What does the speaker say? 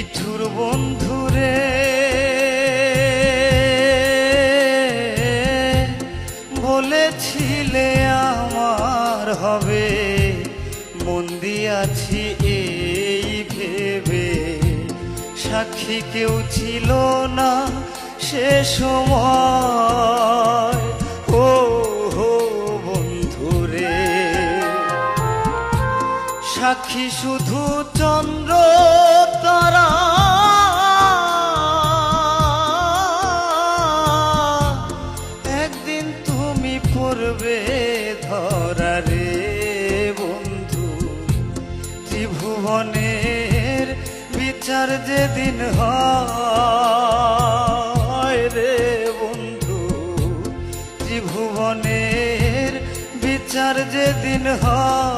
নিঠুর বন্ধুরে বলেছিলে আমার হবে, বন্দি আছি এই ভেবে। সাক্ষী কেউ ছিল না সে সময়, ও হো বন্ধুরে। সাক্ষী শুধু চন্দ্র তারা, একদিন তুমি পড়বে ধরা রে বন্ধু। ত্রিভুবনের বিচার যেদিন হয় রে বন্ধু, ত্রিভুবনের বিচার যেদিন হয়।